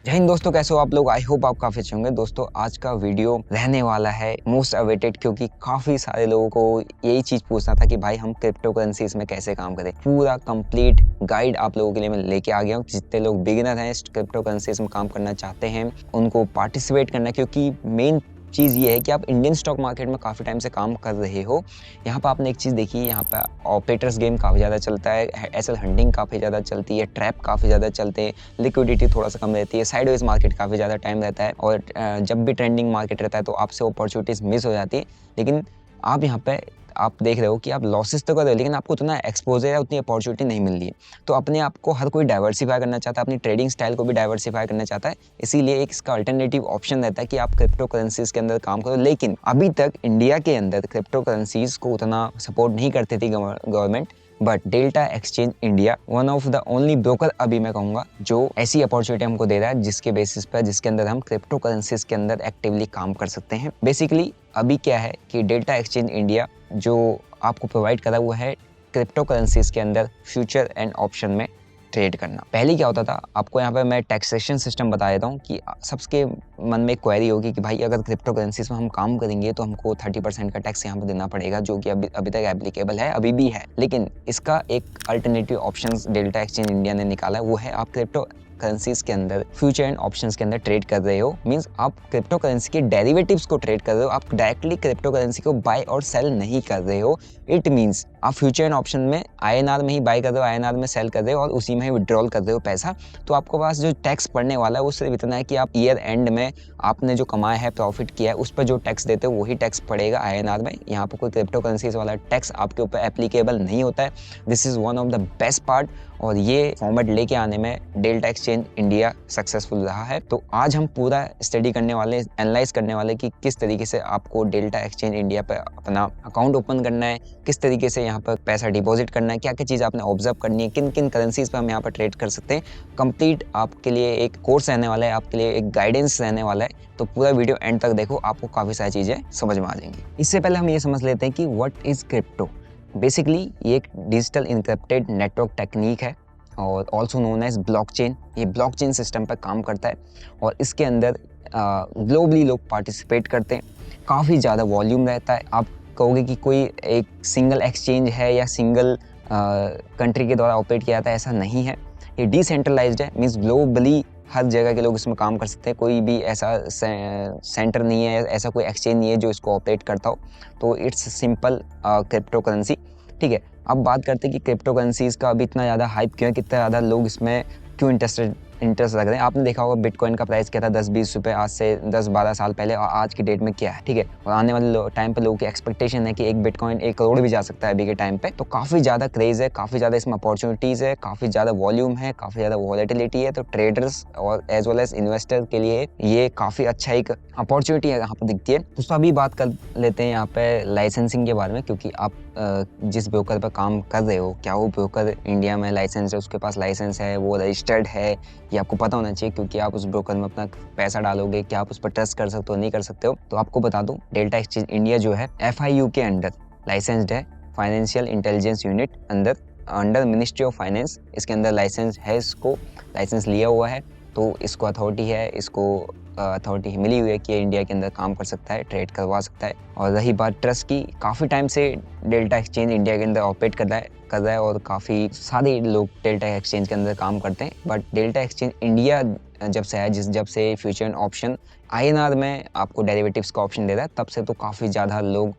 जय हिंद दोस्तों, कैसे हो आप लोग। आई होप आप काफी अच्छे होंगे। दोस्तों आज का वीडियो रहने वाला है मोस्ट अवेटेड, क्योंकि काफी सारे लोगों को यही चीज पूछना था कि भाई हम क्रिप्टो करेंसीज में कैसे काम करें। पूरा कंप्लीट गाइड आप लोगों के लिए मैं लेके आ गया हूँ। जितने लोग बिगिनर हैं क्रिप्टो करेंसीज में काम करना चाहते हैं उनको पार्टिसिपेट करना है, क्योंकि मेन चीज़ ये है कि आप इंडियन स्टॉक मार्केट में काफ़ी टाइम से काम कर रहे हो। यहाँ पर आपने एक चीज़ देखी, यहाँ पर ऑपरेटर्स गेम काफ़ी ज़्यादा चलता है, एसएल हंटिंग काफ़ी ज़्यादा चलती है, ट्रैप काफ़ी ज़्यादा चलते हैं, लिक्विडिटी थोड़ा सा कम रहती है, साइडवेज मार्केट काफ़ी ज़्यादा टाइम रहता है और जब भी ट्रेंडिंग मार्केट रहता है तो आपसे अपॉर्चुनिटीज़ मिस हो जाती है। लेकिन आप यहाँ पे आप देख रहे हो कि आप लॉसेस तो कर रहे हो, लेकिन आपको उतना एक्सपोजर या उतनी अपॉर्चुनिटी नहीं मिल रही है। तो अपने आप को हर कोई डाइवर्सिफाई करना चाहता है, अपनी ट्रेडिंग स्टाइल को भी डाइवर्सिफाई करना चाहता है। इसीलिए एक इसका अल्टरनेटिव ऑप्शन रहता है कि आप क्रिप्टो करेंसीज के अंदर काम करो। लेकिन अभी तक इंडिया के अंदर क्रिप्टो करेंसीज को उतना सपोर्ट नहीं करती थी government. But delta exchange India one of the only broker अभी मैं कहूँगा जो ऐसी अपॉर्चुनिटी हमको दे रहा है, जिसके बेसिस पर जिसके अंदर हम क्रिप्टो करेंसीज के अंदर एक्टिवली काम कर सकते हैं। बेसिकली अभी क्या है कि डेल्टा एक्सचेंज इंडिया जो आपको प्रोवाइड करा हुआ है क्रिप्टो करेंसीज के अंदर फ्यूचर एंड ऑप्शन में ट्रेड करना। पहले क्या होता था, आपको यहाँ पे मैं टैक्सेशन सिस्टम बता देता हूँ कि सबके मन में क्वेरी होगी कि भाई अगर क्रिप्टो करेंसीज में हम काम करेंगे तो हमको 30% का टैक्स यहाँ पे देना पड़ेगा, जो कि अभी तक एप्लीकेबल है, अभी भी है। लेकिन इसका एक alternative option delta exchange India ने निकाला है, वो है आप क्रिप्टो करेंसीज के अंदर फ्यूचर एंड ऑप्शंस के अंदर ट्रेड कर रहे हो। मींस आप क्रिप्टो करेंसी के डेरिवेटिव्स को ट्रेड कर रहे हो, आप डायरेक्टली क्रिप्टो करेंसी को बाय और सेल नहीं कर रहे हो। इट मींस आप फ्यूचर एंड ऑप्शन में आईएनआर में ही बाय कर रहे हो, आईएनआर में सेल कर रहे हो और उसी में ही विड्रॉल कर रहे हो पैसा। तो आपके पास जो टैक्स पड़ने वाला है वो सिर्फ इतना है कि आप ईयर एंड में आपने जो कमाया है, प्रॉफिट किया है, उस पर जो टैक्स देते हो वही टैक्स पड़ेगा आईएनआर में। यहाँ पर कोई क्रिप्टो करेंसीज वाला टैक्स आपके ऊपर एप्लीकेबल नहीं होता है। This is one of the best part और ये फॉर्मेट लेके आने में डेल्टा एक्सचेंज इंडिया सक्सेसफुल रहा है। तो आज हम पूरा स्टडी करने वाले, एनालाइज करने वाले कि किस तरीके से आपको डेल्टा एक्सचेंज इंडिया पर अपना अकाउंट ओपन करना है, किस तरीके से यहाँ पर पैसा डिपॉजिट करना है, क्या क्या चीज़ आपने ऑब्जर्व करनी है, किन किन करेंसीज पर हम यहाँ पर ट्रेड कर सकते हैं। कंप्लीट आपके लिए एक कोर्स रहने वाला है, आपके लिए एक गाइडेंस रहने वाला है। तो पूरा वीडियो एंड तक देखो, आपको काफ़ी सारी चीज़ें समझ में आ जाएंगी। इससे पहले हम ये समझ लेते हैं कि व्हाट इज़ क्रिप्टो। बेसिकली ये एक डिजिटल इनक्रिप्टेड नेटवर्क टेक्निक है और ऑल्सो नोन एज ब्लॉकचेन। ये ब्लॉकचेन सिस्टम पर काम करता है और इसके अंदर ग्लोबली लोग पार्टिसिपेट करते हैं। काफ़ी ज़्यादा वॉल्यूम रहता है। आप कहोगे कि कोई एक सिंगल एक्सचेंज है या सिंगल कंट्री के द्वारा ऑपरेट किया जाता है, ऐसा नहीं है। ये डिसेंट्रलाइज्ड है, मीन्स ग्लोबली हर जगह के लोग इसमें काम कर सकते हैं। कोई भी ऐसा सेंटर नहीं है, ऐसा कोई एक्सचेंज नहीं है जो इसको ऑपरेट करता हो। तो इट्स सिंपल क्रिप्टो करेंसी। ठीक है, अब बात करते हैं कि क्रिप्टो करेंसीज का अभी इतना ज़्यादा हाइप क्यों है, कितना ज़्यादा लोग इसमें क्यों इंटरेस्ट रख रहे हैं। आपने देखा होगा बिटकॉइन का प्राइस क्या था 10-20 रुपये आज से 10-12 साल पहले, और आज की डेट में क्या है। ठीक है, और आने वाले टाइम पे लोगों की एक्सपेक्टेशन है कि एक बिटकॉइन 1 करोड़ भी जा सकता है अभी के टाइम पे। तो काफ़ी ज़्यादा क्रेज़ है, काफ़ी ज़्यादा इसमें अपॉर्चुनिटीज़ है, काफ़ी ज़्यादा वॉल्यूम है, काफ़ी ज़्यादा वॉलेटिलिटी है। तो ट्रेडर्स और एज वेल एज इन्वेस्टर के लिए ये काफ़ी अच्छा एक अपॉर्चुनिटी है यहाँ पर दिखती है। तो अभी बात कर लेते हैं यहाँ पे लाइसेंसिंग के बारे में, क्योंकि आप जिस ब्रोकर पर काम कर रहे हो, क्या वो ब्रोकर इंडिया में लाइसेंस है, उसके पास लाइसेंस है, वो रजिस्टर्ड है, ये आपको पता होना चाहिए। क्योंकि आप उस ब्रोकर में अपना पैसा डालोगे, क्या आप उस पर ट्रस्ट कर सकते हो, नहीं कर सकते हो। तो आपको बता दूं, डेल्टा एक्सचेंज इंडिया जो है FIU के अंडर लाइसेंस्ड है, financial intelligence unit under ministry of finance. इसके अंदर लाइसेंस है, इसको लाइसेंस लिया हुआ है, तो इसको अथॉरिटी है, इसको अथॉरिटी मिली हुई है कि इंडिया के अंदर काम कर सकता है, ट्रेड करवा सकता है। और रही बात ट्रस्ट की, काफ़ी टाइम से डेल्टा एक्सचेंज इंडिया के अंदर ऑपरेट कर रहा है और काफ़ी सारे लोग डेल्टा एक्सचेंज के अंदर काम करते हैं। बट डेल्टा एक्सचेंज इंडिया जब से आया, जब से फ्यूचर एंड ऑप्शन INR में आपको डेरिवेटिव्स का ऑप्शन दे रहा है, तब से तो काफ़ी ज़्यादा लोग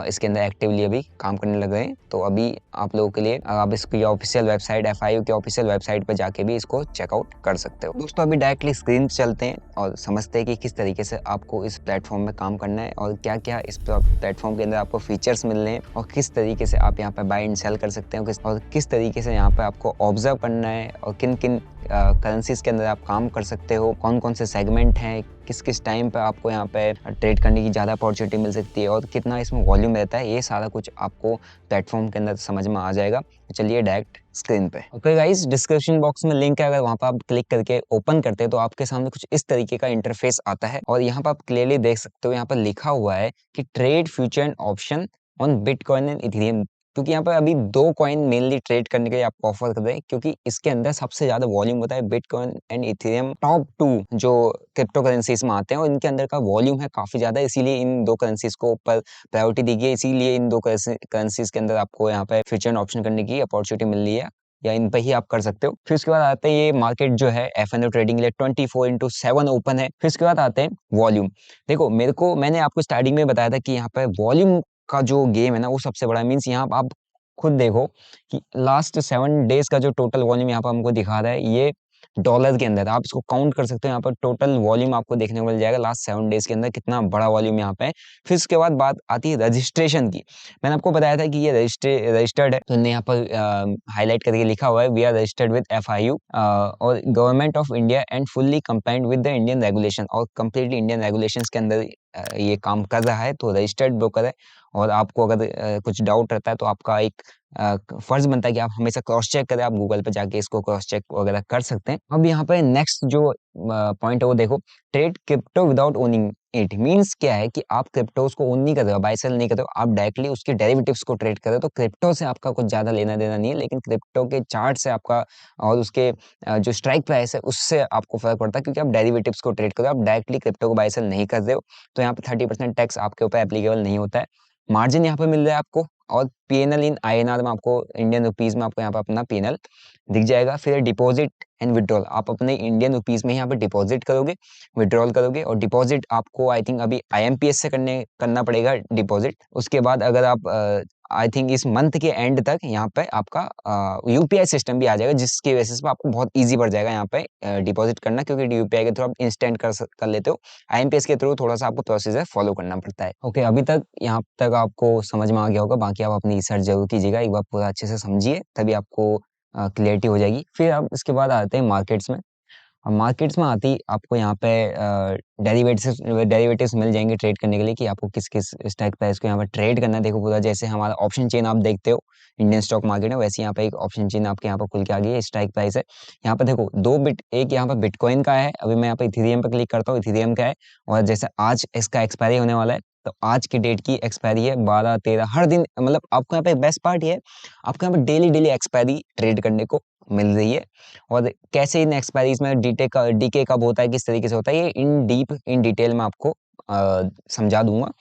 इसके अंदर एक्टिवली अभी काम करने लग गए हैं। तो अभी आप लोगों के लिए आप इसकी ऑफिशियल वेबसाइट FIU की ऑफिशियल वेबसाइट पर जाके भी इसको चेकआउट कर सकते हो। दोस्तों अभी डायरेक्टली स्क्रीन चलते हैं और समझते हैं कि किस तरीके से आपको इस प्लेटफॉर्म में काम करना है और क्या क्या इस प्लेटफॉर्म के अंदर आपको फीचर्स मिल रहे हैं और किस तरीके से आप यहाँ पर बाय एंड सेल कर सकते हो, और किस तरीके से यहाँ पर आपको ऑब्जर्व करना है और किन किन करेंसीज के अंदर आप काम कर सकते हो, कौन कौन से सेगमेंट हैं, किस किस टाइम पे आपको यहाँ पे ट्रेड करने की ज़्यादा अपॉर्चुनिटी मिल सकती है और कितना इसमें वॉल्यूम रहता है। ये सारा कुछ आपको प्लेटफॉर्म के अंदर समझ में आ जाएगा। तो चलिए डायरेक्ट स्क्रीन पे। ओके गाइस, डिस्क्रिप्शन बॉक्स में लिंक है, अगर वहाँ पर आप क्लिक करके ओपन करते हैं तो आपके सामने कुछ इस तरीके का इंटरफेस आता है और यहाँ पर आप क्लियरली देख सकते हो, यहाँ पर लिखा हुआ है कि trade future and option on bitcoin and Ethereum क्योंकि यहाँ पर अभी 2 कॉइन मेनली ट्रेड करने के लिए आपको ऑफर कर रहे हैं, क्योंकि इसके अंदर सबसे ज़्यादा वॉल्यूम होता है। बिटकॉइन एंड इथेरियम टॉप 2 जो क्रिप्टो करेंसीज में आते हैं, और इनके अंदर का वॉल्यूम है काफ़ी ज़्यादा, इसीलिए इन 2 करेंसीज को ऊपर प्रायोरिटी दी गई है। इसीलिए इन 2 करेंसीज के अंदर आपको यहाँ पे फ्यूचर ऑप्शन करने की अपॉर्चुनिटी मिल रही है, या इन पे ही आप कर सकते हो। फिर उसके बाद आते हैं, ये मार्केट जो है F&O ट्रेडिंग के लिए 24/7 ओपन है। फिर उसके बाद आते हैं वॉल्यूम। देखो, मैंने आपको स्टार्टिंग में बताया था कि यहाँ पे वॉल्यूम का जो गेम है ना, वो सबसे बड़ा मीन्स यहाँ आप खुद देखो कि लास्ट 7 डेज का जो टोटल वॉल्यूम यहाँ पर हमको दिखा रहा है, ये डॉलर के अंदर आप इसको काउंट कर सकते हो। यहाँ पर टोटल वॉल्यूम आपको देखने को मिल जाएगा लास्ट 7 डेज के अंदर, कितना बड़ा वॉल्यूम यहाँ पे है। फिर उसके बाद बात आती है रजिस्ट्रेशन की। मैंने आपको बताया था कि ये रजिस्टर्ड है, तो इन्हें यहाँ पर हाईलाइट करके लिखा हुआ है, we are registered with FIU और government of India and fully compliant with the Indian regulation, और कंप्लीटली इंडियन रेगुलेशंस के अंदर ये काम कर रहा है, तो रजिस्टर्ड ब्रोकर है। और आपको अगर कुछ डाउट रहता है, तो आपका एक फर्ज बनता है कि आप हमेशा क्रॉस चेक करें। आप गूगल पे जाके इसको क्रॉस चेक वगैरह कर सकते हैं। अब यहाँ पे नेक्स्ट जो पॉइंट है वो देखो, trade crypto without owning it. Means क्या है कि आप क्रिप्टोज को ओन नहीं कर रहे हो, बाय सेल नहीं कर रहे हो, आप डायरेक्टली उसके डेरिवेटिव्स को ट्रेड कर रहे हो। तो क्रिप्टो से आपका कुछ ज्यादा लेना देना नहीं है, लेकिन क्रिप्टो के चार्ट से आपका और उसके जो स्ट्राइक प्राइस है उससे आपको फर्क पड़ता है, क्योंकि आप डेरिवेटिव्स को ट्रेड कर रहे हो, आप डायरेक्टली क्रिप्टो को बाय सेल नहीं कर रहे हो। तो यहाँ पे 30% टैक्स आपके ऊपर एप्लीकेबल नहीं होता है। मार्जिन यहाँ पे मिल रहा है आपको, और पीएनएल इन INR में आपको, इंडियन रुपीज में आपको यहाँ पे अपना पीएनएल दिख जाएगा। फिर डिपॉजिट एंड विड्रॉल, आप अपने इंडियन रुपीज में यहाँ पे डिपॉजिट करोगे, विड्रॉल करोगे। और डिपॉजिट आपको आई थिंक अभी IMPS से करना पड़ेगा डिपॉजिट। उसके बाद अगर आप आई थिंक इस मंथ के एंड तक यहाँ पे आपका UPI सिस्टम भी आ जाएगा, जिसकी बेसिस पे आपको बहुत इजी पड़ जाएगा यहाँ पे डिपॉजिट करना, क्योंकि UPI के थ्रू आप इंस्टेंट कर लेते हो। IMPS के थ्रू थोड़ा सा आपको प्रोसीजर फॉलो करना पड़ता है। ओके, अभी तक यहाँ तक आपको समझ में आ गया होगा। बाकी आप अपनी रिसर्च जरूर कीजिएगा, एक बार पूरा अच्छे से समझिए, तभी आपको क्लियरिटी हो जाएगी। फिर आप इसके बाद आते हैं मार्केट्स में। अब मार्केट्स में आती आपको यहाँ पे डेरिवेटिव्स मिल जाएंगे ट्रेड करने के लिए, कि आपको किस किस स्ट्राइक प्राइस को यहाँ पे ट्रेड करना है। देखो, पूरा जैसे हमारा ऑप्शन चेन आप देखते हो इंडियन स्टॉक मार्केट में, वैसे यहाँ पे एक ऑप्शन चेन आपके यहाँ पर खुल के आ गई है। स्ट्राइक प्राइस है यहाँ पे, देखो एक यहाँ पे बिटकॉइन का है। अभी मैं यहाँ पे इथेरियम पे क्लिक करता हूँ, इथेरियम का है। और जैसे आज इसका एक्सपायरी होने वाला है, तो आज की डेट की एक्सपायरी है 12/13। हर दिन, मतलब आपको यहाँ पे बेस्ट पार्ट ये है, आपको यहाँ पे डेली डेली एक्सपायरी ट्रेड करने को मिल रही है। और कैसे इन एक्सपायरीज में डीके कब होता है, किस तरीके से होता है, ये इन डिटेल में आपको समझा दूंगा,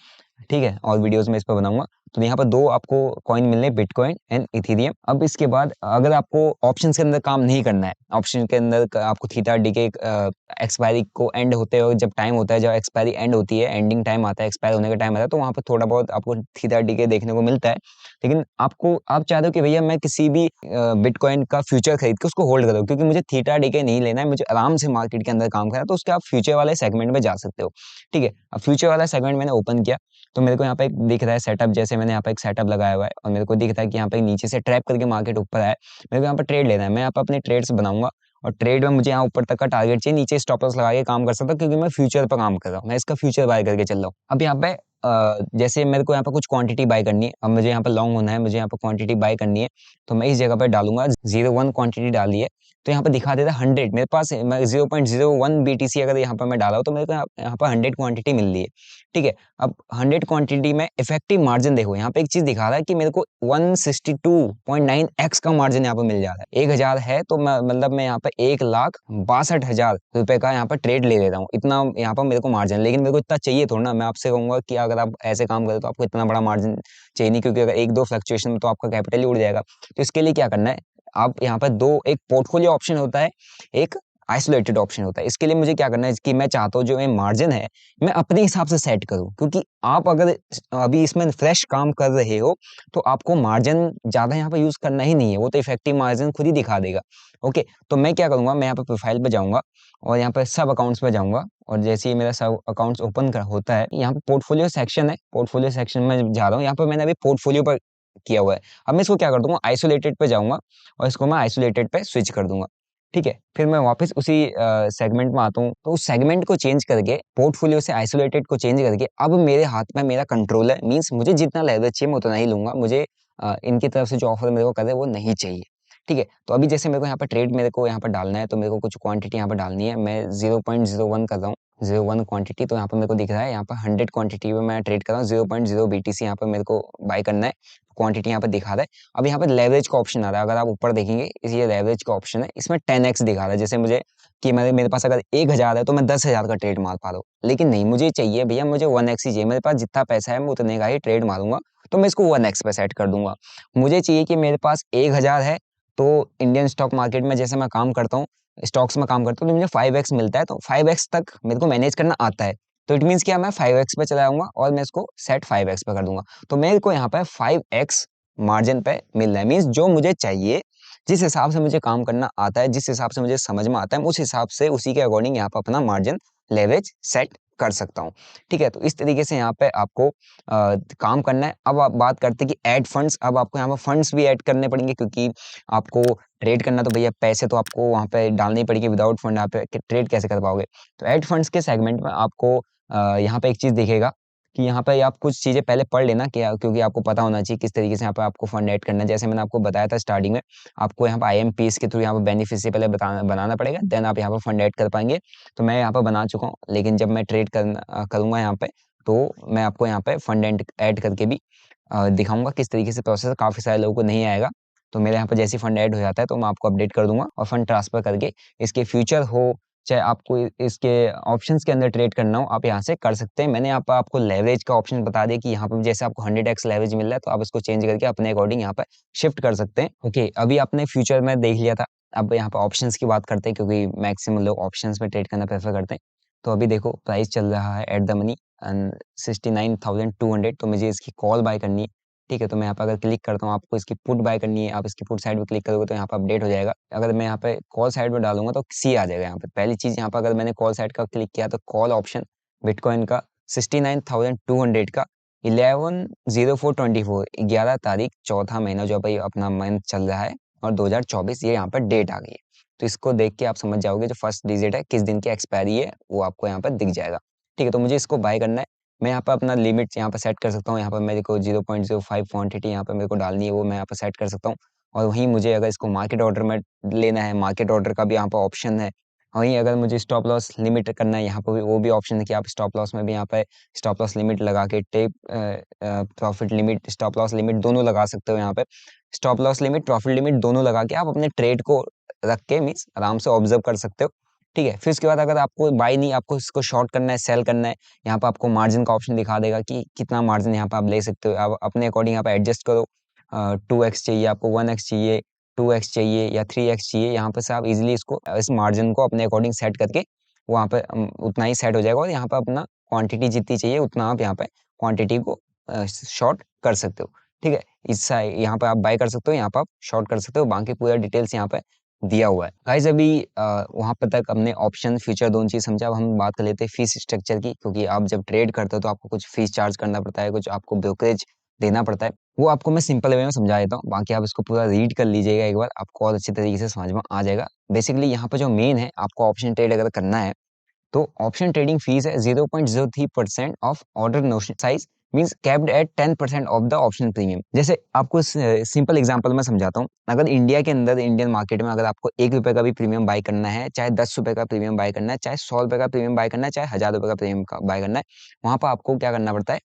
ठीक है, और वीडियोस में इस पर बनाऊंगा। तो यहाँ पर 2 आपको कॉइन मिलने, बिटकॉइन एंड इथेरियम। अब इसके बाद अगर आपको ऑप्शंस के अंदर काम नहीं करना है, ऑप्शन के अंदर आपको थीटा डीके एक्सपायरी को एंड होते हुए जब टाइम होता है, जब एक्सपायरी एंड होती है, एंडिंग टाइम आता है, एक्सपायर होने का टाइम आता है, तो वहाँ पर थोड़ा बहुत आपको थीटा डीके देखने को मिलता है। लेकिन आप चाहते हो कि भैया मैं किसी भी बिटकॉइन का फ्यूचर खरीद के उसको होल्ड करूँ, क्योंकि मुझे थीटा डीके नहीं लेना है, मुझे आराम से मार्केट के अंदर काम करना है, तो उसके आप फ्यूचर वाले सेगमेंट में जा सकते हो। ठीक है, अब फ्यूचर वाला सेगमेंट मैंने ओपन किया, तो मेरे को यहाँ पे एक दिख रहा है सेटअप। जैसे मैंने यहाँ पे एक सेटअप लगाया हुआ है, और मेरे को दिख रहा है कि यहाँ पे नीचे से ट्रैप करके मार्केट ऊपर आया है। मेरे को यहाँ पे ट्रेड लेना है, मैं यहाँ पे अपने ट्रेड्स बनाऊंगा, और ट्रेड में मुझे यहाँ ऊपर तक का टारगेट चाहिए, नीचे स्टॉप लॉस लगा के काम कर सकता हूँ, क्योंकि मैं फ्यूचर पर काम कर रहा हूँ, मैं इसका फ्यूचर बाय करके चल रहा हूँ। अब यहाँ पे जैसे मेरे को यहाँ पे कुछ क्वांटिटी बाय करनी है, अब मुझे यहाँ पे लॉन्ग होना है, मुझे यहाँ पे क्वांटिटी बाय करनी है, तो मैं इस जगह पे डालूंगा 0.1 क्वांटिटी डाली है, तो यहाँ पे दिखा देता है 100। मेरे पास मैं 0.01 BTC अगर यहाँ पे मैं डाला हूँ, तो मेरे को यहाँ पे 100 क्वांटिटी मिल रही है। ठीक है, अब 100 क्वांटिटी में इफेक्टिव मार्जिन देखो, यहाँ पे एक चीज दिखा रहा है कि मेरे को 162.9x का मार्जिन यहाँ पे मिल जा रहा है। 1000 है, तो मतलब मैं यहाँ पे 1,62,000 रुपए का यहाँ पे ट्रेड ले लेता हूँ, इतना यहाँ पर मेरे को मार्जिन। लेकिन मेरे को इतना चाहिए थोड़ा ना, मैं आपसे कहूंगा कि अगर आप ऐसे काम करें तो आपको इतना बड़ा मार्जिन चाहिए नहीं, क्योंकि अगर 1-2 फ्लक्चुएशन में तो आपका कैपिटल ही उड़ जाएगा। तो इसके लिए क्या करना है, आप यहाँ पर एक पोर्टफोलियो ऑप्शन होता है, एक आइसोलेटेड ऑप्शन होता है। इसके लिए मुझे क्या करना है कि मैं चाहता हूँ जो ये मार्जिन है मैं अपने हिसाब से सेट करूँ, क्योंकि आप अगर अभी इसमें फ्रेश काम कर रहे हो तो आपको मार्जिन ज्यादा यहाँ पर यूज करना ही नहीं है, वो तो इफेक्टिव मार्जिन खुद ही दिखा देगा। ओके, तो मैं क्या करूंगा, मैं यहाँ पर प्रोफाइल पे जाऊंगा, और यहाँ पर सब अकाउंट्स पे जाऊंगा, और जैसे ही मेरा सब अकाउंट्स ओपन होता है, यहाँ पे पोर्टफोलियो सेक्शन है, पोर्टफोलियो सेक्शन में जा रहा हूँ। यहाँ पर मैंने अभी पोर्टफोलियो पर किया हुआ है। अब मैं इसको क्या कर दूंगा, आइसोलेटेड पे जाऊंगा, और इसको मैं आइसोलेटेड पे स्विच कर दूंगा। ठीक है, फिर मैं वापस उसी सेगमेंट में आता हूँ, तो उस सेगमेंट को चेंज करके, पोर्टफोलियो से आइसोलेटेड को चेंज करके, अब मेरे हाथ में मेरा कंट्रोल है। मींस मुझे जितना लेवरेज चाहिए मैं उतना ही लूंगा, मुझे इनकी तरफ से जो ऑफर मेरे को कर रहे हैं वो नहीं चाहिए। ठीक है, तो अभी जैसे मेरे को यहाँ पर ट्रेड मेरे को यहाँ पर डालना है, तो मेरे को कुछ क्वांटिटी यहाँ पर डालनी है। मैं 0.01 कर रहा हूँ, 0.1 क्वांटिटी। तो यहाँ पर मेरे को दिख रहा है, यहाँ पर 100 क्वांटिटी में मैं ट्रेड कर रहा हूँ, 0.0 BTC यहाँ पर मेरे को बाय करना है। क्वांटिटी यहाँ पे दिखा रहा है। अब यहाँ पे लेवरेज का ऑप्शन आ रहा है, अगर आप ऊपर देखेंगे ये लेवरेज का ऑप्शन है, इसमें 10x दिखा रहा है। जैसे मुझे कि मेरे पास अगर 1,000 है तो मैं 10,000 का ट्रेड मार पा रहा हूँ, लेकिन नहीं, मुझे चाहिए भैया, मुझे 1x ही चाहिए। मेरे पास जितना पैसा है मैं उतने का ही ट्रेड मारूंगा, तो मैं इसको 1x पे सेट कर दूंगा। मुझे चाहिए कि मेरे पास 1,000 है, तो इंडियन स्टॉक मार्केट में जैसे मैं काम करता हूँ, स्टॉक्स में काम करता हूँ, तो मुझे 5x मिलता है, तो 5x तक मेरे को मैनेज करना आता है। तो इट मीन्स क्या, मैं 5x पे चला जाऊंगा और मैं इसको सेट 5x पे कर दूंगा। तो मेरे को यहाँ पे 5x मार्जिन पे मिल रहा है। मीन्स जो मुझे चाहिए, जिस हिसाब से मुझे काम करना आता है, जिस हिसाब से मुझे समझ में आता है, उस हिसाब से उसी के अकॉर्डिंग यहाँ पे अपना मार्जिन लेवरेज सेट कर सकता हूँ। ठीक है, तो इस तरीके से यहाँ पे आपको काम करना है। अब आप बात करते हैं कि ऐड फंड्स। अब आपको यहाँ पे फंड्स भी ऐड करने पड़ेंगे, क्योंकि आपको ट्रेड करना, तो भैया पैसे तो आपको वहाँ पे डालने ही पड़ेंगे। विदाउट फंड आप ट्रेड कैसे कर पाओगे? तो ऐड फंड्स के सेगमेंट में आपको यहाँ पे एक चीज दिखेगा कि यहाँ पे आप कुछ चीजें पहले पढ़ लेना, क्या, क्योंकि आपको पता होना चाहिए किस तरीके से यहाँ पे आपको फंड ऐड करना है। जैसे मैंने आपको बताया था स्टार्टिंग में, आपको यहाँ पे IMPs के थ्रू यहाँ पे बेनिफिशियरी पहले बनाना पड़ेगा, देन आप यहाँ पे फंड ऐड कर पाएंगे। तो मैं यहाँ पे बना चुका हूँ, लेकिन जब मैं ट्रेड करूंगा यहाँ पे, तो मैं आपको यहाँ पे फंड ऐड करके भी दिखाऊंगा किस तरीके से प्रोसेस। काफी सारे लोगों को नहीं आएगा, तो मेरे यहाँ पे जैसे फंड ऐड हो जाता है तो मैं आपको अपडेट कर दूंगा, और फंड ट्रांसफर करके इसके फ्यूचर हो, चाहे आपको इसके ऑप्शंस के अंदर ट्रेड करना हो, आप यहाँ से कर सकते हैं। मैंने यहाँ पर आपको लेवरेज का ऑप्शन बता दिया कि यहाँ पर जैसे आपको 100x लेवरेज मिल रहा है, तो आप इसको चेंज करके अपने अकॉर्डिंग यहाँ पर शिफ्ट कर सकते हैं। ओके, अभी आपने फ्यूचर में देख लिया था, अब यहाँ पर ऑप्शंस की बात करते हैं, क्योंकि मैक्सिमम लोग ऑप्शंस में ट्रेड करना प्रेफर करते हैं। तो अभी देखो प्राइस चल रहा है एट द मनी 69,200, तो मुझे इसकी कॉल बाय करनी है। ठीक है, तो मैं यहाँ पर अगर क्लिक करता हूँ, आपको इसकी पुट बाय करनी है, आप इसकी पुट साइड पे क्लिक करोगे तो यहाँ पर अपडेट हो जाएगा। अगर मैं यहाँ पे कॉल साइड में डालूंगा तो सी आ जाएगा। यहाँ पे पहली चीज, यहाँ पर अगर मैंने कॉल साइड का क्लिक किया तो कॉल ऑप्शन बिटकॉइन का 69,200 का 11/04/24, 11 तारीख चौथा महीना, जो भाई अपना मंथ चल रहा है, और 2024 ये यहाँ पर डेट आ गई है। तो इसको देख के आप समझ जाओगे जो फर्स्ट डिजिट है, किस दिन की एक्सपायरी है, वो आपको यहाँ पर दिख जाएगा। ठीक है, तो मुझे इसको बाय करना है। मैं यहाँ पर अपना लिमिट यहाँ पर सेट कर सकता हूँ। यहाँ पर मेरे को 0.05 क्वांटिटी यहाँ पर मेरे को डालनी है, वो मैं यहाँ पर सेट कर सकता हूँ। और वहीं मुझे अगर इसको मार्केट ऑर्डर में लेना है, मार्केट ऑर्डर का भी यहाँ पर ऑप्शन है। वहीं अगर मुझे स्टॉप लॉस लिमिट करना है, यहाँ पर भी वो भी ऑप्शन है कि आप स्टॉप लॉस में भी यहाँ पे स्टॉप लॉस लिमिट लगा के take profit limit, stop loss limit दोनों लगा सकते हो। यहाँ पे stop loss limit, profit limit दोनों लगा के आप अपने ट्रेड को रख के मीन्स आराम से ऑब्जर्व कर सकते हो। ठीक है, फिर उसके बाद अगर आपको बाय नहीं, आपको इसको शॉर्ट करना है, सेल करना है, यहाँ पे आपको मार्जिन का ऑप्शन दिखा देगा कि कितना मार्जिन यहाँ पे आप ले सकते हो। आप अपने अकॉर्डिंग यहाँ पे एडजस्ट करो। 2x चाहिए आपको, 1x चाहिए, 2x चाहिए या 3x चाहिए, यहाँ पे से आप इजीली इसको, इस मार्जिन को अपने अकॉर्डिंग सेट करके वहाँ पे उतना ही सेट हो जाएगा। और यहाँ पे अपना क्वांटिटी जितनी चाहिए उतना आप यहाँ पे क्वांटिटी को शॉर्ट कर सकते हो। ठीक है, इस यहाँ पे आप बाय कर सकते हो, यहाँ पे आप शॉर्ट कर सकते हो। बाकी पूरा डिटेल्स यहाँ पे दिया हुआ है। गाइस अभी वहां पर तक हमने ऑप्शन फ्यूचर दोनों चीज समझा। अब हम बात कर लेते हैं फीस स्ट्रक्चर की, क्योंकि आप जब ट्रेड करते हो तो आपको कुछ फीस चार्ज करना पड़ता है, कुछ आपको ब्रोकरेज देना पड़ता है। वो आपको मैं सिंपल वे में समझा देता हूँ, बाकी आप इसको पूरा रीड कर लीजिएगा एक बार, आपको और अच्छी तरीके से समझ में आ जाएगा। बेसिकली यहाँ पे जो मेन है, आपको ऑप्शन ट्रेड अगर करना है तो ऑप्शन ट्रेडिंग फीस है 0.03% of order notion size, means capped at 10% of the option premium. जैसे आपको सिंपल एग्जांपल में समझाता हूँ। अगर इंडिया के अंदर, इंडियन मार्केट में अगर आपको 1 रुपए का भी प्रीमियम बाय करना है, चाहे 10 रुपए का प्रीमियम बाय करना है, चाहे 100 रुपए का प्रीमियम बाय करना है, चाहे 1,000 रुपए का प्रीमियम बाय करना है, वहां पर आपको क्या करना पड़ता है?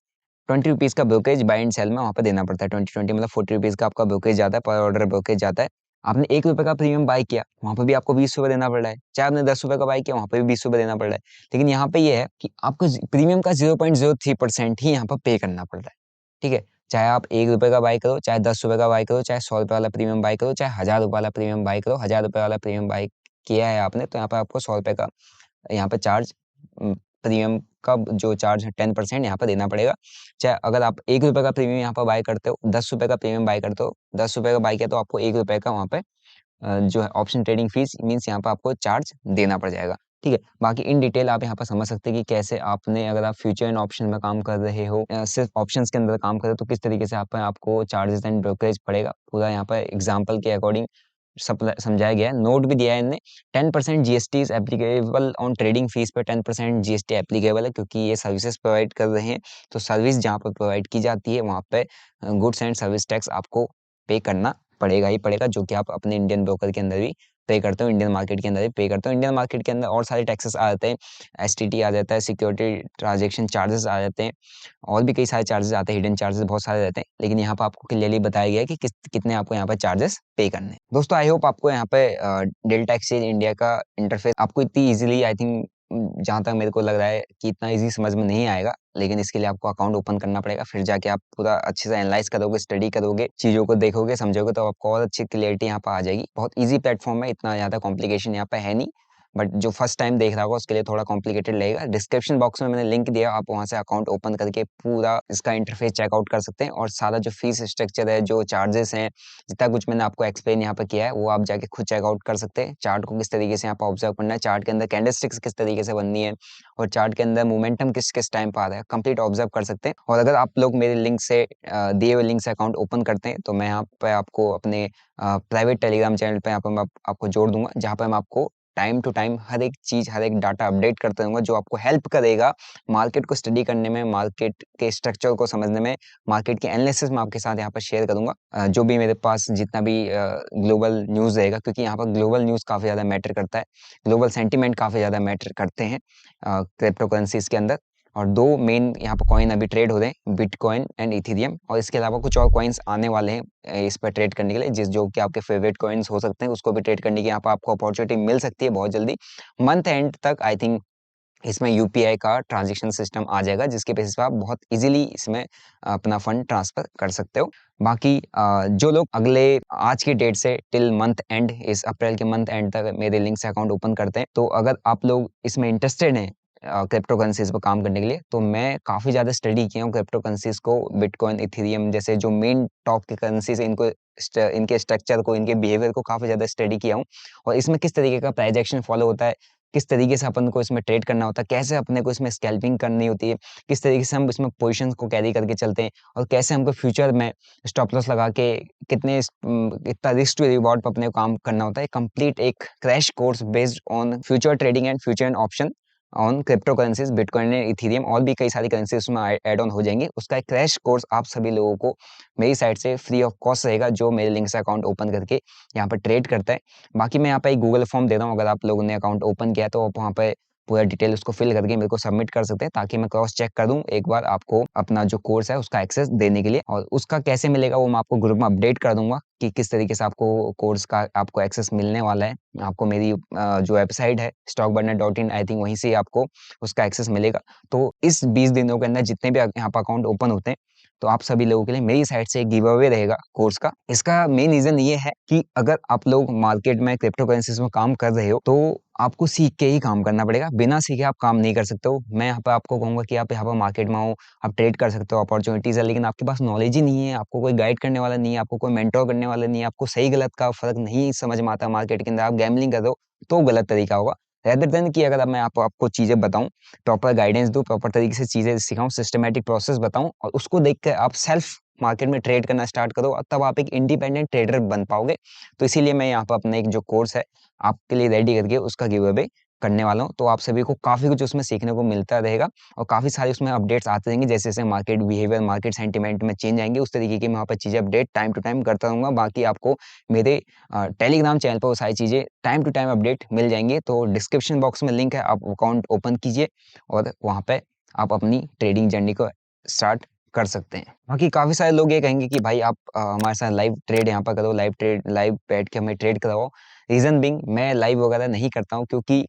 20 रुपीज का ब्रोकरेज बाय एंड सेल में वहां पे देना पड़ता है। 20 मतलब 40 रुपीज का आपका ब्रोकरेज जाता है, पर ऑर्डर ब्रोकरेज जाता है। आपने 1 रुपए का प्रीमियम बाय किया, वहां पे भी आपको 20 रुपए देना पड़ रहा है। चाहे आपने 10 रुपए का बाय किया, वहां पे भी 20 रुपए देना पड़ रहा है। लेकिन यहाँ पे ये है कि आपको प्रीमियम का 0.03% ही यहाँ पर पे करना पड़ रहा है। ठीक है, चाहे आप 1 रुपए का बाय करो, चाहे 10 रुपए का बाय करो, चाहे 100 रुपए वाला प्रीमियम बाय करो, चाहे 1,000 रुपए वाला प्रीमियम बाय करो। 1,000 रुपए वाला प्रीमियम बाय किया है आपने, तो यहाँ पे आपको 100 रुपए का यहाँ पे चार्ज, प्रीमियम का जो चार्ज है 10% यहाँ पे देना पड़ेगा। चाहे अगर आप 1 रुपए का प्रीमियम यहाँ पर बाय करते हो, 10 रुपए का प्रीमियम बाय करते हो, 10 रुपए का बाय किया तो आपको 1 रुपए का वहाँ पे जो है ऑप्शन ट्रेडिंग फीस मीन्स यहाँ पे आपको चार्ज देना पड़ जाएगा। ठीक है, बाकी इन डिटेल आप यहाँ पर समझ सकते हैं कि कैसे आपने, अगर आप फ्यूचर एंड ऑप्शन में काम कर रहे हो, सिर्फ ऑप्शंस के अंदर काम कर रहे हो, तो किस तरीके से आपको चार्जेस एंड ब्रोकरेज पड़ेगा, पूरा यहाँ पर एग्जाम्पल के अकॉर्डिंग समझाया गया है। नोट भी दिया है इनने, 10% GST is applicable on trading fees पे 10% जीएसटी एप्लीकेबल है, क्योंकि ये सर्विसेज प्रोवाइड कर रहे हैं। तो सर्विस जहाँ पर प्रोवाइड की जाती है वहाँ पे गुड्स एंड सर्विस टैक्स आपको पे करना पड़ेगा ही पड़ेगा, जो कि आप अपने इंडियन ब्रोकर के अंदर भी पे करते हो, इंडियन मार्केट के अंदर ही पे करते हो। इंडियन मार्केट के अंदर और सारे टैक्सेस आ जाते हैं, एसटीटी आ जाता है, सिक्योरिटी ट्रांजैक्शन चार्जेस आ जाते हैं, और भी कई सारे चार्जेस आते हैं, हिडन चार्जेस बहुत सारे रहते हैं, लेकिन यहाँ पे आपको क्लियरली बताया गया है कि कितने आपको यहाँ पे चार्जेस पे करने हैं। दोस्तों आई होप आपको यहाँ पे डेल्टा एक्सचेंज इंडिया का इंटरफेस आपको इतनी इजीली, आई थिंक जहाँ तक मेरे को लग रहा है कि इतना इजी समझ में नहीं आएगा, लेकिन इसके लिए आपको अकाउंट ओपन करना पड़ेगा, फिर जाके आप पूरा अच्छे से एनालाइज करोगे, स्टडी करोगे, चीजों को देखोगे, समझोगे, तो आपको और अच्छी क्लियरिटी यहाँ पे आ जाएगी। बहुत इजी प्लेटफॉर्म है, इतना ज्यादा कॉम्प्लिकेशन यहाँ पे है नहीं, बट जो फर्स्ट टाइम देख रहा होगा उसके लिए थोड़ा कॉम्प्लिकेटेड लगेगा। डिस्क्रिप्शन बॉक्स में मैंने लिंक दिया, आप वहां से अकाउंट ओपन करके पूरा इसका इंटरफेस चेकआउट कर सकते हैं, और सारा जो फीस स्ट्रक्चर है, जो चार्जेस हैं, जितना कुछ मैंने आपको एक्सप्लेन यहाँ पे किया है, वो आप जाके खुद चेकआउट कर सकते हैं। चार्ट को किस तरीके से यहाँ पे ऑब्जर्व करना है, चार्ट के अंदर कैंडलस्टिक्स किस तरीके से बननी है, और चार्ट के अंदर मोमेंटम किस किस टाइम पर आ रहा है, कंप्लीट ऑब्जर्व कर सकते हैं। और अगर आप लोग मेरे लिंक से दिए हुए लिंक से अकाउंट ओपन करते हैं, तो मैं यहाँ पे आपको अपने प्राइवेट टेलीग्राम चैनल पे यहाँ पे मैं आपको जोड़ दूंगा, जहाँ पे मैं आपको टाइम टू टाइम हर एक चीज, हर एक डाटा अपडेट करते रहूंगा, जो आपको हेल्प करेगा मार्केट को स्टडी करने में, मार्केट के स्ट्रक्चर को समझने में, मार्केट के एनालिसिस में आपके साथ यहाँ पर शेयर करूंगा। जो भी मेरे पास जितना भी ग्लोबल न्यूज रहेगा, क्योंकि यहाँ पर ग्लोबल न्यूज काफी ज्यादा मैटर करता है, ग्लोबल सेंटीमेंट काफी ज्यादा मैटर करते हैं क्रिप्टो करेंसीज के अंदर। और दो मेन यहाँ पर कॉइन अभी ट्रेड हो रहे हैं, बिटकॉइन एंड इथेरियम, और इसके अलावा कुछ और कॉइन्स आने वाले हैं इस पर ट्रेड करने के लिए, जिस जो कि आपके फेवरेट कॉइन्स हो सकते हैं, उसको भी ट्रेड करने की यहाँ पर आपको अपॉर्चुनिटी मिल सकती है बहुत जल्दी। मंथ एंड तक आई थिंक इसमें यूपीआई का ट्रांजैक्शन सिस्टम आ जाएगा, जिसके बेसिस पे आप बहुत इजीली इसमें अपना फंड ट्रांसफर कर सकते हो। बाकी जो लोग अगले आज की डेट से टिल मंथ एंड, इस अप्रैल के मंथ एंड तक मेरे लिंक से अकाउंट ओपन करते हैं, तो अगर आप लोग इसमें इंटरेस्टेड हैं क्रिप्टो करेंसीज पर काम करने के लिए, तो मैं काफी ज्यादा स्टडी किया हूँ क्रिप्टो करेंसीज को, बिटकॉइन, इथेरियम जैसे जो मेन टॉप के करेंसीज है, इनको इनके स्ट्रक्चर को, इनके बिहेवियर को काफी ज्यादा स्टडी किया हूँ, और इसमें किस तरीके का प्राइस एक्शन फॉलो होता है, किस तरीके से अपन को इसमें ट्रेड करना होता है, कैसे अपने को इसमें स्कैल्पिंग करनी होती है, किस तरीके से हम इसमें पोजीशंस को कैरी करके चलते हैं, और कैसे हमको फ्यूचर में स्टॉप लॉस लगा के कितना रिस्क टू रिवॉर्ड पर अपने को काम करना होता है। कंप्लीट एक crash course based on future trading and future and option on crypto currencies, bitcoin and Ethereum, और भी कई सारी करेंसी उसमें ऐड ऑन हो जाएंगे। उसका एक क्रैश कोर्स आप सभी लोगों को मेरी साइड से फ्री ऑफ कॉस्ट रहेगा, जो मेरे लिंक से अकाउंट ओपन करके यहाँ पर ट्रेड करता है। बाकी मैं यहाँ पे एक गूगल फॉर्म दे रहा हूँ, अगर आप लोगों ने अकाउंट ओपन किया तो आप वहाँ पे पूरा डिटेल उसको फिल करके मेरे को सबमिट कर सकते हैं, ताकि मैं क्रॉस चेक कर दूं एक बार आपको अपना जो कोर्स है उसका एक्सेस देने के लिए। और उसका कैसे मिलेगा वो मैं आपको ग्रुप में अपडेट कर दूंगा कि किस तरीके से आपको कोर्स का आपको एक्सेस मिलने वाला है। आपको मेरी जो वेबसाइट है stockburnner.in, आई थिंक वहीं से आपको उसका एक्सेस मिलेगा। तो इस 20 दिनों के अंदर जितने भी यहाँ पर अकाउंट ओपन होते हैं, तो आप सभी लोगों के लिए मेरी साइड से एक गिव अवे रहेगा कोर्स का। इसका मेन रीजन ये है कि अगर आप लोग मार्केट में क्रिप्टो करेंसीज में काम कर रहे हो, तो आपको सीख के ही काम करना पड़ेगा, बिना सीखे आप काम नहीं कर सकते हो। मैं यहाँ पे आपको कहूंगा कि आप यहाँ पर मार्केट में आओ, आप ट्रेड कर सकते हो, अपॉर्चुनिटीज है, लेकिन आपके पास नॉलेज ही नहीं है, आपको कोई गाइड करने वाला नहीं है, आपको कोई मेंटोर करने वाला नहीं है, आपको सही गलत का फर्क नहीं समझ में आता मार्केट के अंदर, आप गैम्बलिंग कर दो, तो गलत तरीका होगा। रेदर देन कि अगर मैं आपको चीजें बताऊं, प्रॉपर गाइडेंस दूं, प्रॉपर तरीके से चीजें सिखाऊं, सिस्टमेटिक प्रोसेस बताऊं, और उसको देख कर आप सेल्फ मार्केट में ट्रेड करना स्टार्ट करो, और तब आप एक इंडिपेंडेंट ट्रेडर बन पाओगे। तो इसीलिए मैं यहाँ पर अपना एक जो कोर्स है आपके लिए रेडी करके उसका गिव अवे करने वाला हूँ। तो आप सभी को काफी कुछ उसमें सीखने को मिलता रहेगा, और काफी सारे उसमें अपडेट्स आते रहेंगे, जैसे जैसे मार्केट बिहेवियर, मार्केट सेंटीमेंट में चेंज आएंगे, उस तरीके की मैं वहाँ पर चीजें अपडेट टाइम टू टाइम करता रहूंगा। बाकी आपको मेरे टेलीग्राम चैनल पर वो सारी चीजें टाइम टू टाइम अपडेट मिल जाएंगी। तो डिस्क्रिप्शन बॉक्स में लिंक है, आप अकाउंट ओपन कीजिए और वहाँ पे आप अपनी ट्रेडिंग जर्नी को स्टार्ट कर सकते हैं। बाकी काफी सारे लोग ये कहेंगे कि भाई आप हमारे साथ लाइव ट्रेड यहाँ पर करो, लाइव ट्रेड, लाइव बैठ के हमें ट्रेड कराओ। रीजन बिंग, मैं लाइव वगैरह नहीं करता हूँ, क्योंकि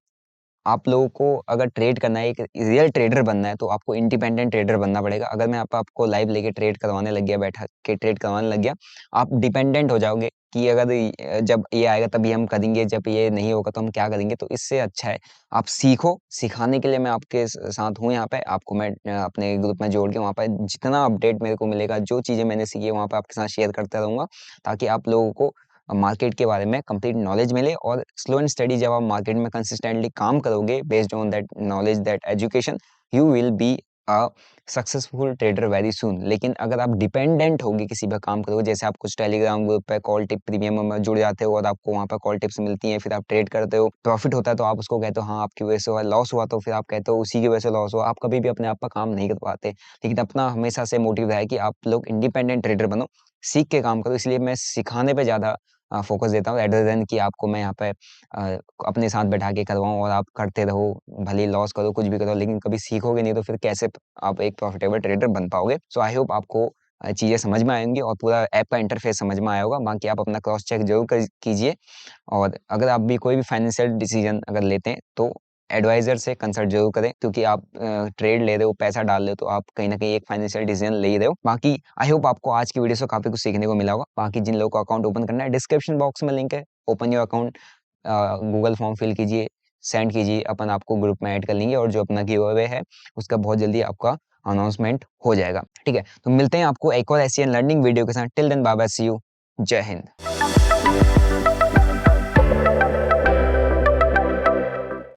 आप लोगों को अगर ट्रेड करना है, एक रियल ट्रेडर बनना है, तो आपको इंडिपेंडेंट ट्रेडर बनना पड़ेगा। अगर मैं आपको लाइव लेके ट्रेड करवाने लग गया, बैठा के ट्रेड करवाने लग गया, आप डिपेंडेंट हो जाओगे कि अगर जब ये आएगा तभी हम करेंगे, जब ये नहीं होगा तो हम क्या करेंगे। तो इससे अच्छा है आप सीखो, सिखाने के लिए मैं आपके साथ हूँ यहाँ पे। आपको मैं अपने ग्रुप में जोड़ के वहाँ पे जितना अपडेट मेरे को मिलेगा, जो चीज़ें मैंने सीखी है वहाँ पे आपके साथ शेयर करता रहूंगा, ताकि आप लोगों को मार्केट के बारे में कंप्लीट नॉलेज मिले। और स्लो एंड स्टडी जब आप मार्केट में कंसिस्टेंटली काम करोगे, based on that knowledge, that education, you will be a successful trader very soon. लेकिन अगर आप डिपेंडेंट होगे किसी पर काम करोगे, जैसे आप कुछ टेलीग्राम ग्रुप पे कॉल टिप प्रीमियम में जुड़ जाते हो और आपको वहाँ पर कॉल टिप्स मिलती हैं, फिर आप ट्रेड करते हो, प्रॉफिट होता है तो आप उसको कहते हो हाँ आपकी वजह से हुआ, लॉस हुआ तो फिर आप कहते हो उसी की वजह से लॉस हुआ, आप कभी भी अपने आप पर काम नहीं कर पाते। लेकिन अपना हमेशा से मोटिव है कि आप लोग इंडिपेंडेंट ट्रेडर बनो, सीख के काम करो। इसलिए मैं सिखाने पे ज़्यादा फोकस देता हूँ रेदर देन कि आपको मैं यहाँ पे अपने साथ बैठा के करवाऊँ और आप करते रहो, भले ही लॉस करो, कुछ भी करो, लेकिन कभी सीखोगे नहीं तो फिर कैसे आप एक प्रॉफिटेबल ट्रेडर बन पाओगे। सो आई होप आपको चीज़ें समझ में आएँगी और पूरा ऐप का इंटरफेस समझ में आया होगा। बाकी आप अपना क्रॉस चेक ज़रूर कीजिए और अगर आप भी कोई भी फाइनेंशियल डिसीजन अगर लेते हैं तो एडवाइज़र से कंसल्ट ज़रूर करें, क्योंकि आप ट्रेड ले रहे हो, पैसा डाल रहे हो, तो आप कहीं न कहीं एक फाइनेंशियल डिसीजन ले ही रहे हो। बाकी आई होप आपको आज की वीडियो से काफ़ी कुछ सीखने को मिला होगा। बाकी जिन लोगों को अकाउंट ओपन करना है, डिस्क्रिप्शन बॉक्स में लिंक है, open your account, Google form fill कीजिए, सेंड कीजिए, अपन आपको ग्रुप में ऐड कर लेंगे और जो अपना गिव अवे है, उसका बहुत जल्दी आपका अनाउंसमेंट हो जाएगा। ठीक है? तो मिलते हैं आपको एक और ऐसी लर्निंग वीडियो के साथ। Till then bye bye, see you. जय हिंद।